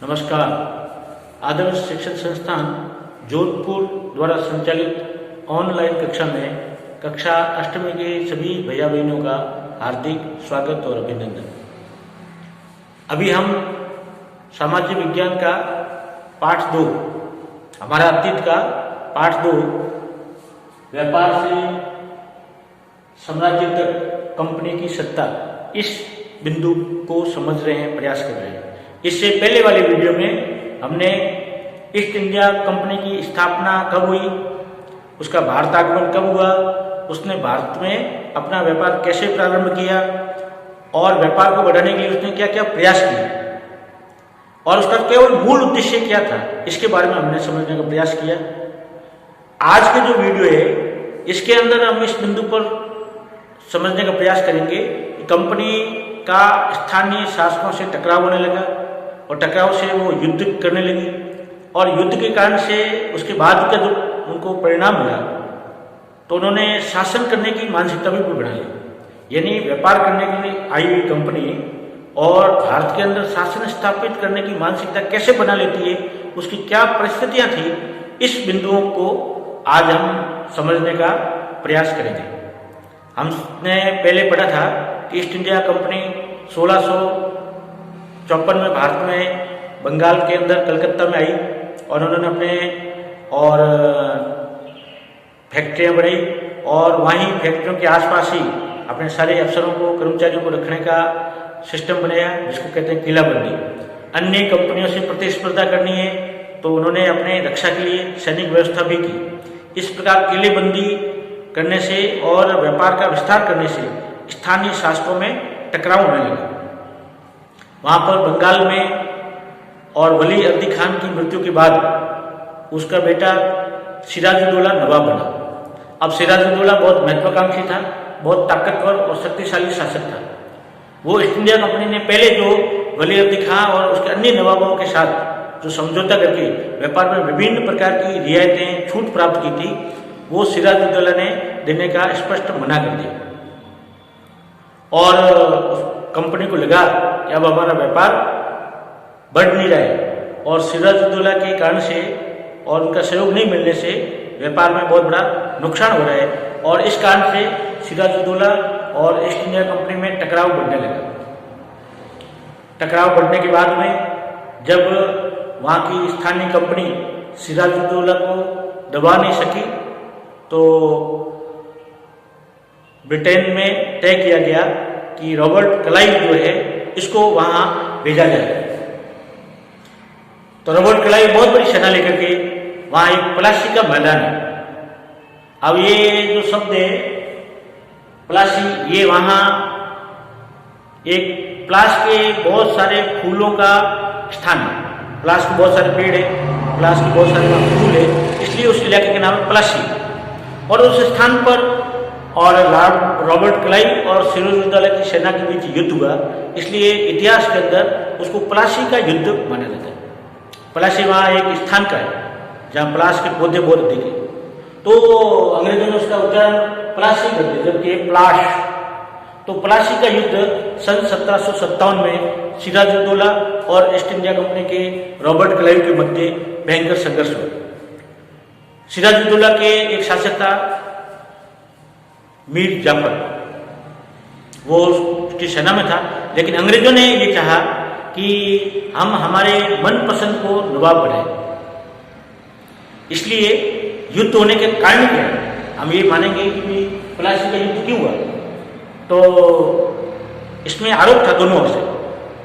नमस्कार। आदर्श शिक्षण संस्थान जोधपुर द्वारा संचालित ऑनलाइन कक्षा में कक्षा अष्टमी के सभी भैया बहनों का हार्दिक स्वागत और अभिनंदन। अभी हम सामाजिक विज्ञान का पाठ 2, हमारा अतीत का पाठ 2, व्यापार से साम्राज्य तक कंपनी की सत्ता, इस बिंदु को समझ रहे हैं, प्रयास कर रहे हैं। इससे पहले वाले वीडियो में हमने ईस्ट इंडिया कंपनी की स्थापना कब हुई, उसका भारत आगमन कब हुआ, उसने भारत में अपना व्यापार कैसे प्रारंभ किया और व्यापार को बढ़ाने के लिए उसने क्या क्या प्रयास किए और उसका केवल मूल उद्देश्य क्या था, इसके बारे में हमने समझने का प्रयास किया। आज के जो वीडियो है इसके अंदर हम इस बिंदु पर समझने का प्रयास करेंगे कि कंपनी का स्थानीय शासकों से टकराव होने लगा और टकराव से वो युद्ध करने लगी और युद्ध के कारण से उसके बाद का जो उनको परिणाम मिला तो उन्होंने शासन करने की मानसिकता भी बना ली। यानी व्यापार करने के लिए आई हुई कंपनी और भारत के अंदर शासन स्थापित करने की मानसिकता कैसे बना लेती है, उसकी क्या परिस्थितियां थी, इस बिंदुओं को आज हम समझने का प्रयास करेंगे। हमने पहले पढ़ा था कि ईस्ट इंडिया कंपनी 1654 में भारत में बंगाल के अंदर कलकत्ता में आई और उन्होंने अपने और फैक्ट्रियां बनाई और वहीं फैक्ट्रियों के आसपास ही अपने सारे अफसरों को, कर्मचारियों को रखने का सिस्टम बनाया, जिसको कहते हैं किलाबंदी। अन्य कंपनियों से प्रतिस्पर्धा करनी है तो उन्होंने अपने रक्षा के लिए सैनिक व्यवस्था भी की। इस प्रकार किलेबंदी करने से और व्यापार का विस्तार करने से स्थानीय शासकों में टकराव होने लगा। वहाँ पर बंगाल में और वली अब्दी खान की मृत्यु के बाद उसका बेटा सिराजुद्दौला नवाब बना। अब सिराजुद्दौला बहुत महत्वाकांक्षी था, बहुत ताकतवर और शक्तिशाली शासक था। वो ईस्ट इंडिया कंपनी ने पहले जो वली अब्दी खान और उसके अन्य नवाबों के साथ जो समझौता करके व्यापार में विभिन्न प्रकार की रियायतें, छूट प्राप्त की थी, वो सिराजुद्दौला ने देने का स्पष्ट मना कर दिया और कंपनी को लगा कि अब हमारा व्यापार बढ़ नहीं रहा है और सिराजुद्दौला के कारण से और उनका सहयोग नहीं मिलने से व्यापार में बहुत बड़ा नुकसान हो रहा है और इस कारण से सिराजुद्दौला और ईस्ट इंडिया कंपनी में टकराव बढ़ने लगा। टकराव बढ़ने के बाद में जब वहाँ की स्थानीय कंपनी सिराजुद्दौला को दबा नहीं सकी तो ब्रिटेन में तय किया गया कि रॉबर्ट क्लाइव जो है इसको वहां भेजा जाए। तो रॉबर्ट क्लाइव बहुत बड़ी सेना लेकर के वहां एक प्लासी का मैदान है। अब ये जो शब्द है प्लासी, ये वहां एक प्लास के बहुत सारे फूलों का स्थान है। प्लास के बहुत सारे पेड़ है, प्लास के बहुत सारे फूल है, इसलिए उस इलाके का नाम है प्लासी। और उस स्थान पर और रॉबर्ट क्लाइव और सिराजुद्दौला की सेना के बीच युद्ध हुआ, इसलिए इतिहास के अंदर उसको प्लासी का युद्ध माना जाता है। प्लासी वहाँ एक स्थान का है जहाँ प्लास के पौधे बहुत दिखे, तो अंग्रेजों ने उसका उच्चारण प्लासी कर दिया, जबकि प्लाश। तो प्लासी का युद्ध सन 1757 में सिराजुद्दौला और ईस्ट इंडिया कंपनी के रॉबर्ट क्लाइव के मध्य भयंकर संघर्ष हुआ। सिराजुद्दौला के एक शासक था मीर जाफर, वो उसकी सेना में था, लेकिन अंग्रेजों ने ये चाहा कि हम हमारे मनपसंद को नवाब बनाएं। इसलिए युद्ध होने के कारण क्या है, हम ये मानेंगे कि प्लासी का युद्ध क्यों हुआ। तो इसमें आरोप था दोनों ओर से।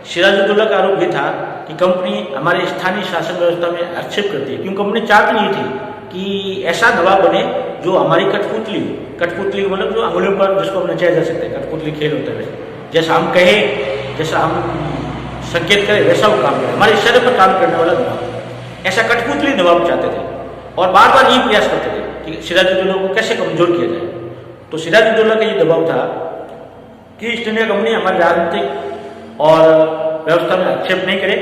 सिराजुद्दौला का आरोप ये था कि कंपनी हमारे स्थानीय शासन व्यवस्था में हस्तक्षेप करती है, क्योंकि कंपनी चाहती नहीं थी कि ऐसा नवाब बने जो हमारी कठपुतली मतलब जो अंगुलियों पर जिसको हम नचाया जा सकता है, कठपुतली खेल होता है, जैसा हम कहें, जैसा हम संकेत करें वैसा वो काम करे, हमारे इशारे पर काम करने वाला नवाब, ऐसा कठपुतली नवाब चाहते थे और बार बार यही प्रयास करते थे कि सिराजुद्दौला को कैसे कमजोर किया जाए। तो सिराजुद्दौला का ये दबाव था कि ईस्ट इंडिया कंपनी हमारी राजनीतिक और व्यवस्था में हस्तक्षेप नहीं करे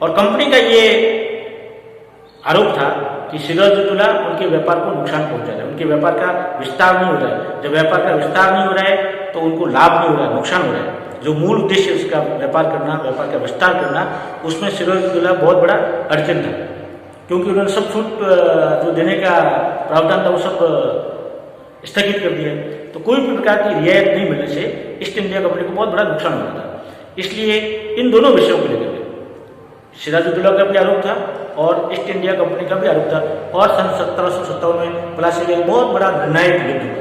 और कंपनी का ये आरोप था कि सिराजुद्दौला उनके व्यापार को नुकसान पहुंचा रहा है, उनके व्यापार का विस्तार नहीं हो रहा है। जब व्यापार का विस्तार नहीं हो रहा है तो उनको लाभ नहीं हो रहा है, नुकसान हो रहा है। जो मूल उद्देश्य उसका व्यापार करना, व्यापार का विस्तार करना, उसमें सिराजुद्दौला बहुत बड़ा अड़चन था, क्योंकि उन्होंने सब छूट जो देने का प्रावधान था वो सब स्थगित कर दिया। तो कोई भी प्रकार की रियायत नहीं मिलने से ईस्ट इंडिया कंपनी को बहुत बड़ा नुकसान हुआ था। इसलिए इन दोनों विषयों को लेकर सिराजुद्दौला का भी आरोप था और ईस्ट इंडिया कंपनी का भी आरोप था। और सन 1757 में प्लासी का एक बहुत बड़ा निर्णायक युद्ध हुआ।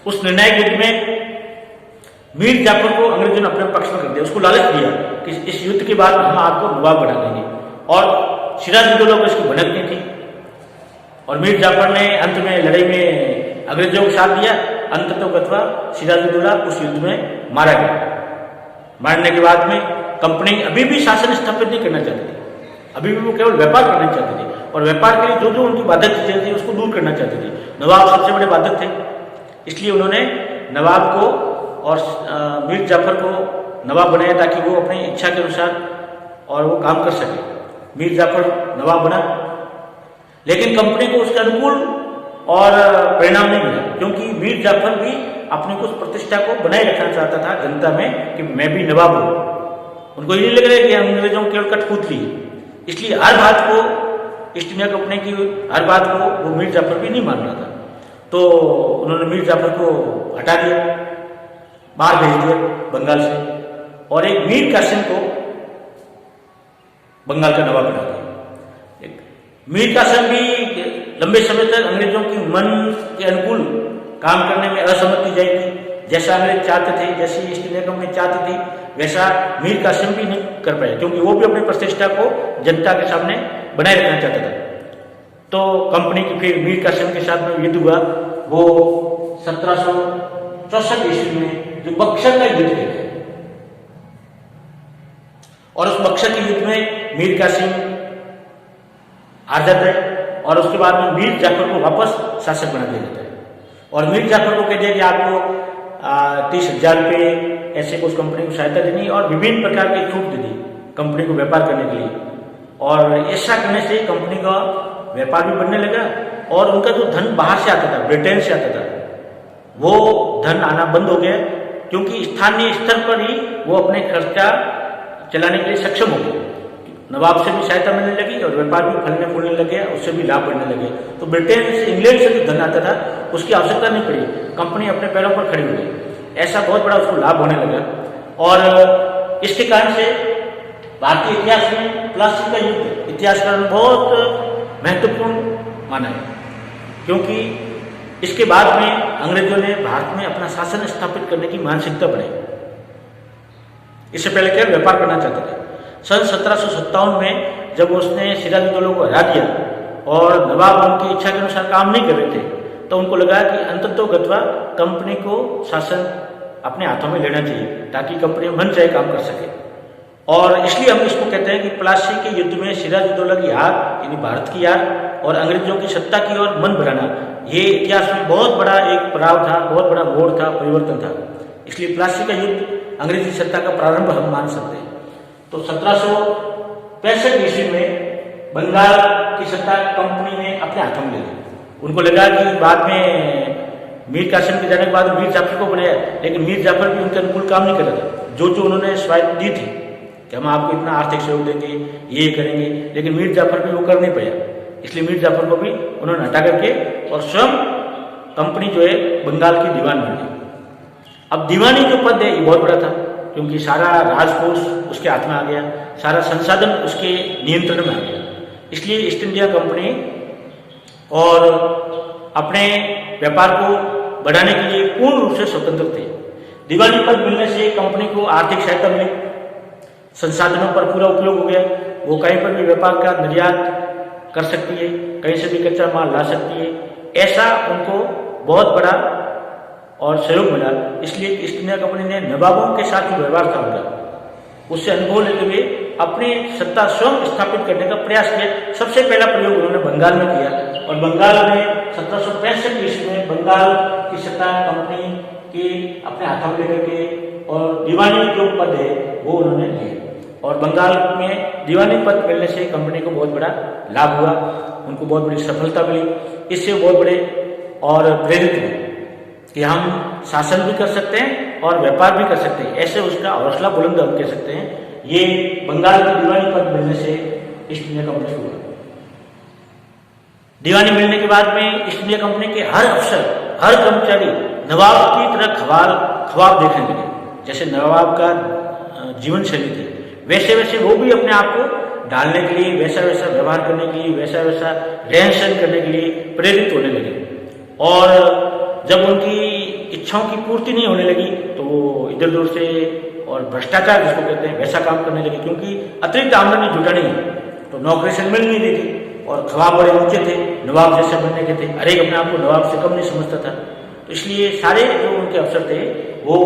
उस निर्णायक युद्ध में मीर जाफर को अंग्रेजों ने अपने पक्ष में कर दिया, उसको लालच दिया कि इस युद्ध के बाद हम आपको नवाब बना देंगे, और सिराजुद्दौला को इसकी भनक नहीं थी। और मीर जाफर ने अंत में लड़ाई में अंग्रेजों को साथ दिया। अंततोगत्वा सिराजुद्दौला उस युद्ध में मारा गया। मारने के बाद में कंपनी अभी भी शासन स्थापित नहीं करना चाहती थी, अभी भी वो केवल व्यापार करना चाहती थी, और व्यापार के लिए जो जो उनकी बाधक चीजें थी उसको दूर करना चाहती थी। नवाब सबसे बड़े बाधक थे, इसलिए उन्होंने नवाब को और मीर जाफर को नवाब बनाया ताकि वो अपनी इच्छा के अनुसार और वो काम कर सके। मीर जाफर नवाब बना, लेकिन कंपनी को उसके अनुकूल और परिणाम नहीं मिला, क्योंकि मीर जाफर भी अपनी कुछ प्रतिष्ठा को बनाए रखना चाहता था जनता में कि मैं भी नवाब हूं। उनको ये नहीं लग रहा है कि अंग्रेजों को केवल कठपुतली, इसलिए हर बात को ईस्ट इंडिया कंपनी की हर बात को वो मीर जाफर भी नहीं मान रहा था। तो उन्होंने मीर जाफर को हटा दिया, बाहर भेज दिया बंगाल से, और एक मीर कासिम को बंगाल का नवाब बना दिया। मीर कासिम भी लंबे समय तक अंग्रेजों की मन के अनुकूल काम करने में असहमति जाएगी। जैसा अंग्रेज चाहते थे, जैसी ईस्ट इंडिया कंपनी चाहती थी, वैसा मीर कासिम भी नहीं कर पाए, क्योंकि वो भी अपनी प्रतिष्ठा को जनता के सामने बनाए रखना चाहता था। तो कंपनी की फिर मीर कासिम के साथ में युद्ध हुआ। वो 1764 ईस्वी में जो बक्सर का युद्ध है, और उस बक्सर के युद्ध में मीर कासिम हार जाता है, और उसके बाद में मीर जाफर को वापस शासक बना दिया जाता है। और मीर जाफर को कह दिया कि आपको 30,000 रुपये ऐसे कुछ कंपनी को सहायता देनी, और विभिन्न प्रकार की छूट दे दी कंपनी को व्यापार करने के लिए। और ऐसा करने से कंपनी का व्यापार भी बढ़ने लगा, और उनका जो धन बाहर से आता था, ब्रिटेन से आता था, वो धन आना बंद हो गया, क्योंकि स्थानीय स्तर पर ही वो अपने खर्चा चलाने के लिए सक्षम हो गए। नवाब से भी सहायता मिलने लगी और व्यापार भी फलने फूलने लगे, उससे भी लाभ बढ़ने लगे। तो ब्रिटेन से, इंग्लैंड से जो धन आता था उसकी आवश्यकता नहीं पड़ी, कंपनी अपने पैरों पर खड़ी हो गई। ऐसा बहुत बड़ा उसको लाभ होने लगा, और इसके कारण से भारतीय इतिहास में प्लासी का युद्ध इतिहासकार ने बहुत महत्वपूर्ण माना है, क्योंकि इसके बाद में अंग्रेजों ने भारत में अपना शासन स्थापित करने की मानसिकता बनाई। इससे पहले क्या व्यापार करना चाहते थे। सन 1757 में जब उसने सिराजुद्दौला को हरा दिया और नवाब उनकी इच्छा के अनुसार काम नहीं कर रहे थे, तो उनको लगा कि अंततोगत्वा कंपनी को शासन अपने हाथों में लेना चाहिए, ताकि कंपनी मन चाहे काम कर सके। और इसलिए हम इसको कहते हैं कि प्लासी के युद्ध में सिराजुद्दौला की हार, यानी भारत की हार, और अंग्रेजों की सत्ता की ओर मन बढ़ाना, ये इतिहास में बहुत बड़ा एक पड़ाव था, बहुत बड़ा मोड़ था, परिवर्तन था। इसलिए प्लासी का युद्ध अंग्रेजी सत्ता का प्रारंभ हम मान सकते हैं। तो 1765 ईस्वी में बंगाल की सत्ता कंपनी ने अपने हाथों में ले ली। उनको लगा कि बाद में मीर कासिम के जाने के बाद मीर जाफर को बनाया, लेकिन मीर जाफर भी उनके अनुकूल काम नहीं कर रहा था। जो उन्होंने स्वायत्त दी थी कि हम आपको इतना आर्थिक सहयोग देंगे, ये करेंगे, लेकिन मीर जाफर भी वो कर नहीं पाया। इसलिए मीर जाफर को भी उन्होंने हटा करके और स्वयं कंपनी जो है बंगाल की दीवान बन गई। अब दीवानी जो पद है ये बहुत बड़ा था, क्योंकि सारा राजकोष उसके हाथ में आ गया, सारा संसाधन उसके नियंत्रण में आ गया। इसलिए ईस्ट इंडिया कंपनी और अपने व्यापार को बढ़ाने के लिए पूर्ण रूप से स्वतंत्र थे। दीवानी पद मिलने से कंपनी को आर्थिक सहायता मिली, संसाधनों पर पूरा उपयोग हो गया, वो कहीं पर भी व्यापार का निर्यात कर सकती है, कहीं से भी कच्चा माल ला सकती है, ऐसा उनको बहुत बड़ा और सहयोग मिला। इसलिए ईस्ट इंडिया कंपनी ने नवाबों के साथ जो व्यवहार था उनका, उससे अनुभव लेते हुए अपनी सत्ता स्वयं स्थापित करने का प्रयास किया। सबसे पहला प्रयोग उन्होंने बंगाल में किया, और बंगाल में 1765 ईस्वी में बंगाल की सत्ता कंपनी की अपने हाथों में लेकर के, और दीवानी जो पद है वो उन्होंने लिए, और बंगाल में दीवानी पद मिलने से कंपनी को बहुत बड़ा लाभ हुआ, उनको बहुत बड़ी सफलता मिली। इससे बहुत बड़े और प्रेरित हुए कि हम शासन भी कर सकते हैं और व्यापार भी कर सकते हैं। ऐसे उसका हौसला बुलंद हम कह सकते हैं। ये बंगाल की दीवानी पद मिलने से ईस्ट इंडिया कंपनी हुआ। दीवानी मिलने के बाद में ईस्ट इंडिया कंपनी के हर अफसर, हर कर्मचारी नवाब की तरह ख्वाब देखने लगे। जैसे नवाब का जीवन शैली थी, वैसे वैसे वो भी अपने आप को ढालने के लिए, वैसा वैसा व्यवहार करने के लिए, वैसा वैसा रहन सहन करने के लिए प्रेरित होने लगे। और जब उनकी इच्छाओं की पूर्ति नहीं होने लगी तो वो इधर उधर से और भ्रष्टाचार जिसको कहते हैं वैसा काम करने लगे, क्योंकि अतिरिक्त आमदनी जुटानी तो नौकरी से मिल नहीं रही थी और ख्वाब बड़े ऊंचे थे, नवाब जैसे बनने के थे। हर एक अपने आप को नवाब से कम नहीं समझता था। तो इसलिए सारे जो उनके अफसर थे वो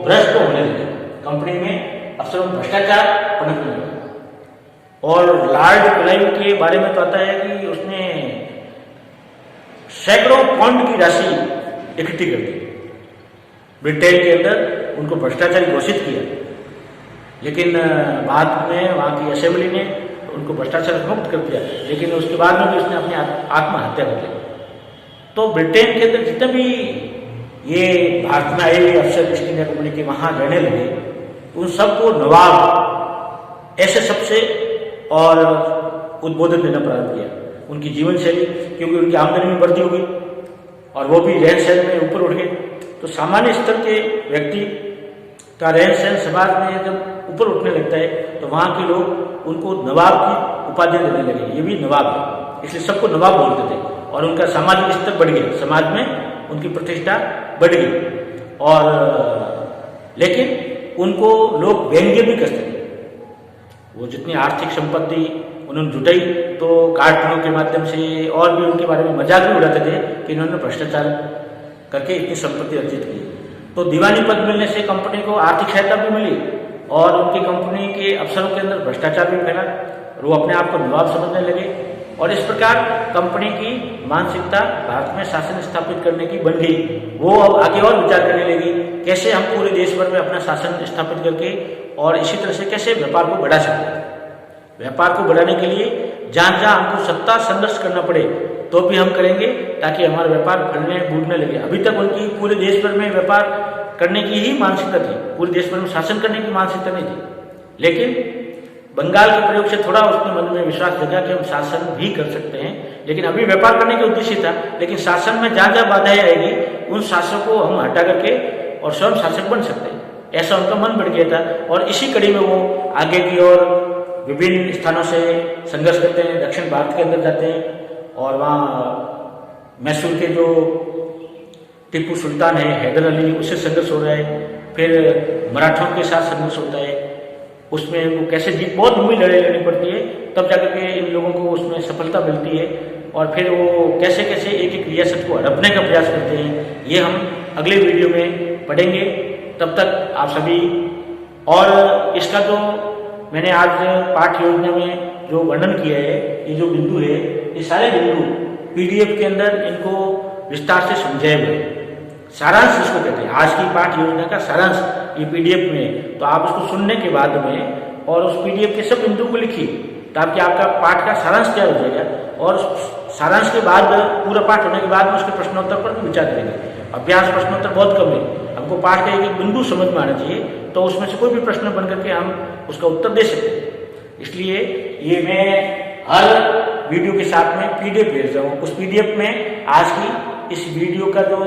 भ्रष्ट होने लगे। कंपनी में अफसरों में भ्रष्टाचार पनपने लगा। और लॉर्ड क्लाइव के बारे में तो आता है कि उसने सैकड़ों पाउंड की राशि इकट्ठी कर दी। ब्रिटेन के अंदर उनको भ्रष्टाचारी घोषित किया, लेकिन बाद में वहाँ की असेंबली ने उनको भ्रष्टाचार मुक्त कर दिया, लेकिन उसके बाद में भी उसने अपनी आत्महत्या कर ली। तो ब्रिटेन के अंदर जितने भी ये भारत में आए हुए अफसर ईस्ट इंडिया कंपनी के वहाँ रहने लगे, उन सबको नवाब ऐसे सबसे और उद्बोधन देना प्रारंभ किया। उनकी जीवन शैली, क्योंकि उनकी आमदनी में वृद्धि हो गई और वो भी रहन सहन में ऊपर उठ गए, तो सामान्य स्तर के व्यक्ति का रहन सहन समाज में जब ऊपर उठने लगता है तो वहाँ के लोग उनको नवाब की उपाधि देने लगे। ये भी नवाब है, इसलिए सबको नवाब बोलते थे और उनका सामाजिक स्तर बढ़ गया, समाज में उनकी प्रतिष्ठा बढ़ गई। और लेकिन उनको लोग व्यंग्य भी करते थे। वो जितनी आर्थिक संपत्ति उन्होंने जुटाई तो कार्टूनों के माध्यम से और भी उनके बारे में मजाक भी उड़ाते थे कि इन्होंने भ्रष्टाचार करके इतनी संपत्ति अर्जित की। तो दीवानी पद मिलने से कंपनी को आर्थिक सहायता भी मिली और उनकी कंपनी के अफसरों के अंदर भ्रष्टाचार भी फैला और वो अपने आप को नवाब समझने लगे। और इस प्रकार कंपनी की मानसिकता भारत में शासन स्थापित करने की बन गई। वो अब आगे और विचार करने लगी कैसे हम पूरे देश भर में अपना शासन स्थापित करके और इसी तरह से कैसे व्यापार को बढ़ा सकते हैं। व्यापार को बढ़ाने के लिए जहाँ जहाँ हमको सत्ता संघर्ष करना पड़े तो भी हम करेंगे, ताकि हमारा व्यापार फैलने बूढ़ने लगे। अभी तक उनकी पूरे देश भर में व्यापार करने की ही मानसिकता थी, पूरे देश भर में शासन करने की मानसिकता नहीं थी। लेकिन बंगाल के प्रयोग से थोड़ा उसके मन में विश्वास जगा कि हम शासन भी कर सकते हैं। लेकिन अभी व्यापार करने का उद्देश्य था, लेकिन शासन में जहाँ जहाँ बाधाएं आएगी उन शासकों को हम हटा करके और स्वयं शासक बन सकते हैं, ऐसा उनका मन बढ़ गया था। और इसी कड़ी में वो आगे की ओर विभिन्न स्थानों से संघर्ष करते हैं। दक्षिण भारत के अंदर जाते हैं और वहाँ मैसूर के जो टीपू सुल्तान है, हैदर अली, उससे संघर्ष हो रहा है। फिर मराठों के साथ संघर्ष होता है, उसमें उनको कैसे जीत, बहुत लंबी लड़ाई लड़नी पड़ती है, तब जाकर के इन लोगों को उसमें सफलता मिलती है। और फिर वो कैसे कैसे एक एक रियासत को हड़पने का प्रयास करते हैं, ये हम अगले वीडियो में पढ़ेंगे। तब तक आप सभी, और इसका जो मैंने आज पाठ योजना में जो वर्णन किया है, ये जो बिंदु है, ये सारे बिंदु PDF के अंदर इनको विस्तार से समझाए गए। सारांश इसको कहते हैं, आज की पाठ योजना का सारांश ये PDF में। तो आप उसको सुनने के बाद में और उस PDF के सब बिंदु को लिखिए, ताकि आपका पाठ का सारांश क्या हो जाएगा। और सारांश के बाद पूरा पाठ होने के बाद में उसके प्रश्नोत्तर पर भी विचार करेंगे। अभ्यास प्रश्नोत्तर बहुत कम है, हमको पाठ का एक एक बिंदु समझ में आना चाहिए, तो उसमें से कोई भी प्रश्न बन करके हम उसका उत्तर दे सकते हैं। इसलिए ये मैं हर वीडियो के साथ में PDF भेज रहा हूँ। उस PDF में आज की इस वीडियो का जो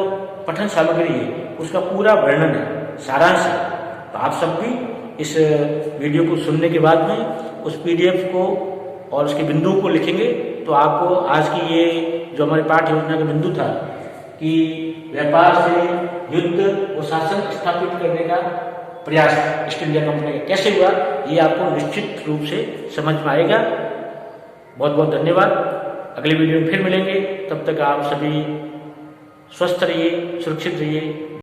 पठन सामग्री है उसका पूरा वर्णन है, सारांश है। तो आप सब भी इस वीडियो को सुनने के बाद में उस PDF को और उसके बिंदुओं को लिखेंगे, तो आपको आज की ये जो हमारी पाठ योजना का बिंदु था कि व्यापार से युद्ध और शासन स्थापित करने का प्रयास ईस्ट इंडिया कंपनी का कैसे हुआ, ये आपको निश्चित रूप से समझ में आएगा। बहुत बहुत धन्यवाद। अगले वीडियो में फिर मिलेंगे, तब तक आप सभी स्वस्थ रहिए, सुरक्षित रहिए।